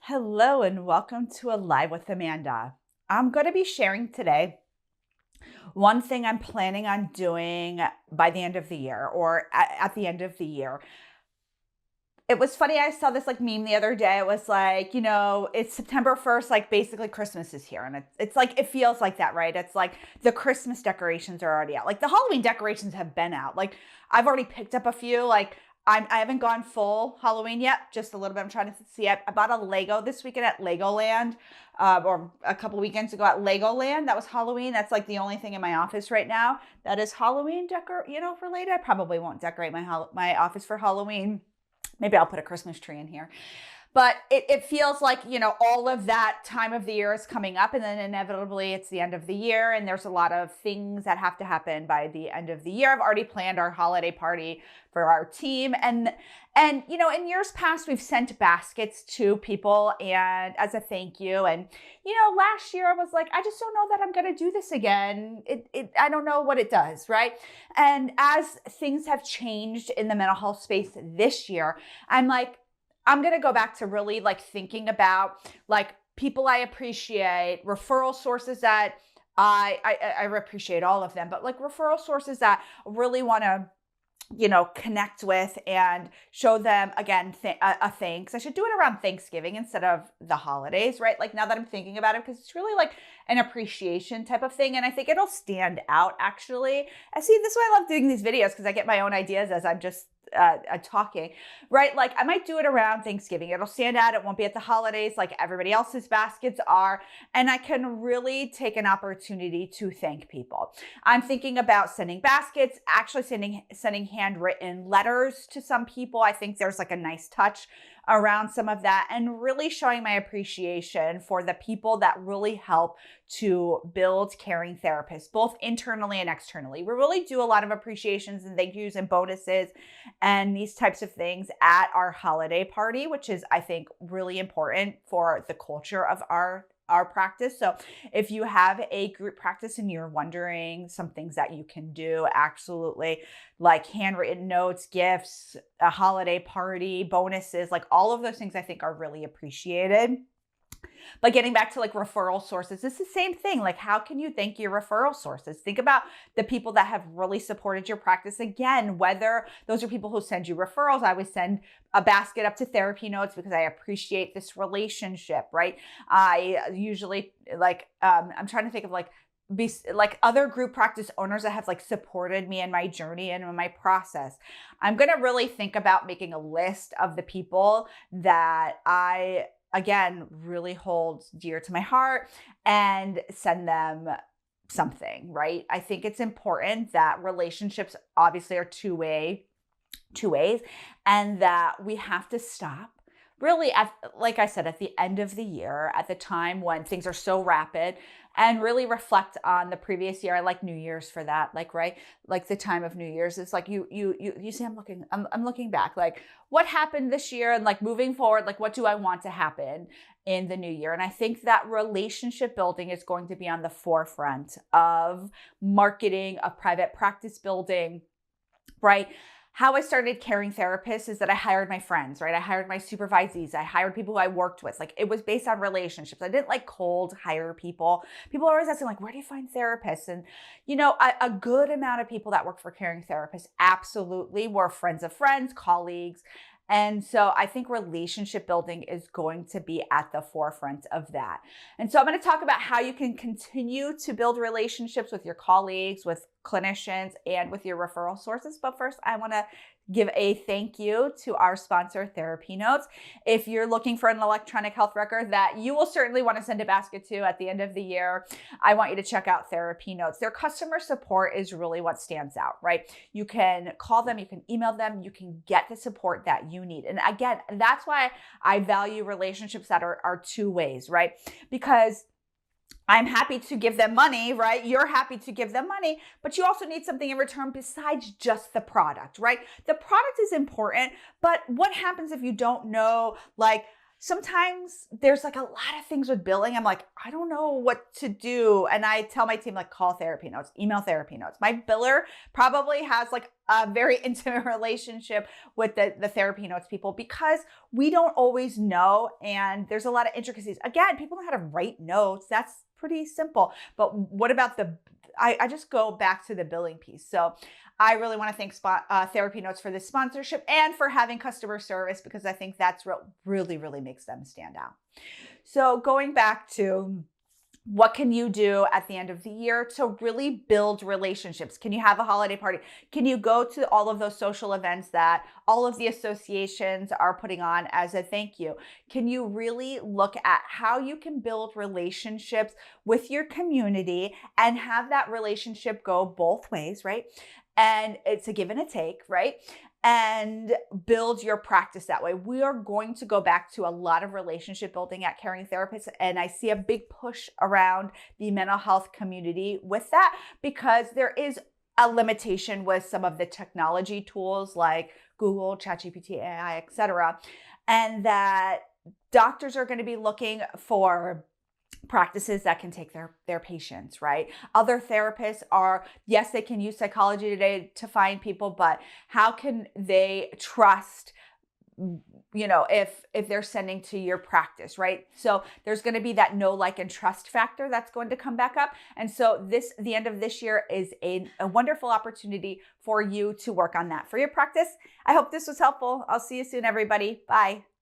Hello and welcome to Alive with Amanda. I'm going to be sharing today one thing I'm planning on doing by the end of the year or at the end of the year. It was funny. I saw this meme the other day. It was it's September 1st, basically Christmas is here. And it's like, it feels like that, right? It's like the Christmas decorations are already out. Like the Halloween decorations have been out. Like I've already picked up a few. I haven't gone full Halloween yet, just a little bit. I'm trying to see. I bought a Lego this weekend at Legoland, or a couple weekends ago at Legoland. That was Halloween. That's like the only thing in my office right now that is Halloween related. I probably won't decorate my office for Halloween. Maybe I'll put a Christmas tree in here. But it feels like, all of that time of the year is coming up, and then inevitably it's the end of the year, and there's a lot of things that have to happen by the end of the year. I've already planned our holiday party for our team, and in years past, we've sent baskets to people and as a thank you. And, last year I was like, I just don't know that I'm going to do this again. I don't know what it does, right? And as things have changed in the mental health space this year, I'm going to go back to really thinking about people I appreciate, referral sources that I appreciate all of them, but referral sources that really want to, connect with and show them again, a thanks. I should do it around Thanksgiving instead of the holidays, right? Now that I'm thinking about it, because it's really an appreciation type of thing. And I think it'll stand out actually. I see, this is why I love doing these videos, because I get my own ideas as I'm just talking, right? I might do it around Thanksgiving. It'll stand out. It won't be at the holidays like everybody else's baskets are. And I can really take an opportunity to thank people. I'm thinking about sending baskets, actually sending handwritten letters to some people. I think there's a nice touch around some of that, and really showing my appreciation for the people that really help to build caring therapists, both internally and externally. We really do a lot of appreciations and thank yous and bonuses and these types of things at our holiday party, which is, I think, really important for the culture of our practice. So if you have a group practice and you're wondering some things that you can do, absolutely, handwritten notes, gifts, a holiday party, bonuses, all of those things I think are really appreciated. But getting back to referral sources, it's the same thing. How can you thank your referral sources? Think about the people that have really supported your practice. Again, whether those are people who send you referrals. I always send a basket up to TherapyNotes because I appreciate this relationship, right? I usually I'm trying to think of other group practice owners that have supported me in my journey and in my process. I'm going to really think about making a list of the people that I, again, really hold dear to my heart and send them something, right? I think it's important that relationships obviously are two ways, and that we have to stop really like I said, at the end of the year, at the time when things are so rapid, and really reflect on the previous year. I like New Year's for that. Right? The time of New Year's is you see, I'm looking back, what happened this year, and moving forward, what do I want to happen in the new year? And I think that relationship building is going to be on the forefront of marketing, of private practice building, right? How I started caring therapists is that I hired my friends, right? I hired my supervisees. I hired people who I worked with. It was based on relationships. I didn't cold hire people. People are always asking where do you find therapists? And, a good amount of people that work for caring therapists absolutely were friends of friends, colleagues. And so I think relationship building is going to be at the forefront of that. And so I'm going to talk about how you can continue to build relationships with your colleagues, with clinicians, and with your referral sources. But first, I want to give a thank you to our sponsor, TherapyNotes. If you're looking for an electronic health record that you will certainly want to send a basket to at the end of the year, I want you to check out TherapyNotes. Their customer support is really what stands out, right? You can call them, you can email them, you can get the support that you need. And again, that's why I value relationships that are two ways, right? Because I'm happy to give them money, right? You're happy to give them money, but you also need something in return besides just the product, right? The product is important, but what happens if you don't know, sometimes there's like a lot of things with billing. I'm like, I don't know what to do. And I tell my team, like, call Therapy Notes, email Therapy Notes. My biller probably has like a very intimate relationship with the Therapy Notes people, because we don't always know. And there's a lot of intricacies. Again, people know how to write notes. That's pretty simple. But what about I just go back to the billing piece. So I really want to thank Therapy Notes for this sponsorship and for having customer service, because I think that's what really, really makes them stand out. So going back to, what can you do at the end of the year to really build relationships? Can you have a holiday party? Can you go to all of those social events that all of the associations are putting on as a thank you? Can you really look at how you can build relationships with your community and have that relationship go both ways, right? And it's a give and a take, right? And build your practice that way. We are going to go back to a lot of relationship building at Caring Therapists. And I see a big push around the mental health community with that, because there is a limitation with some of the technology tools like Google, ChatGPT, AI, et cetera. And that doctors are going to be looking for practices that can take their patients, right? Other therapists are, yes, they can use psychology today to find people, but how can they trust, if they're sending to your practice, right? So there's going to be that know, like, and trust factor that's going to come back up. And so the end of this year is a wonderful opportunity for you to work on that for your practice. I hope this was helpful. I'll see you soon, everybody. Bye.